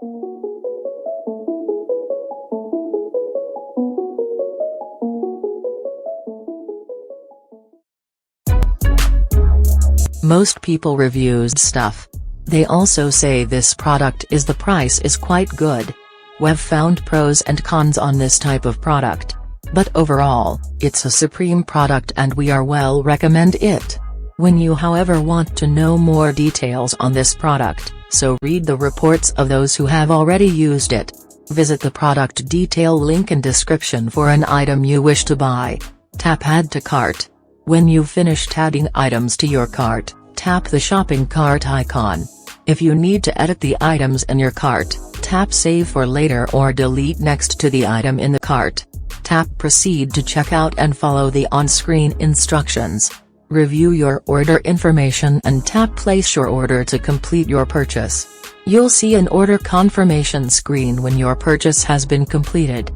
Most people reviews stuff. They also say this product is the price is quite good. We've found pros and cons on this type of product. But overall, it's a supreme product and we are well recommend it. When you however want to know more details on this product, so read the reports of those who have already used it. Visit the product detail link in description for an item you wish to buy. Tap Add to Cart. When you've finished adding items to your cart, tap the shopping cart icon. If you need to edit the items in your cart, tap Save for later or delete next to the item in the cart. Tap Proceed to checkout and follow the on-screen instructions. Review your order information and tap Place your order to complete your purchase. You'll see an order confirmation screen when your purchase has been completed.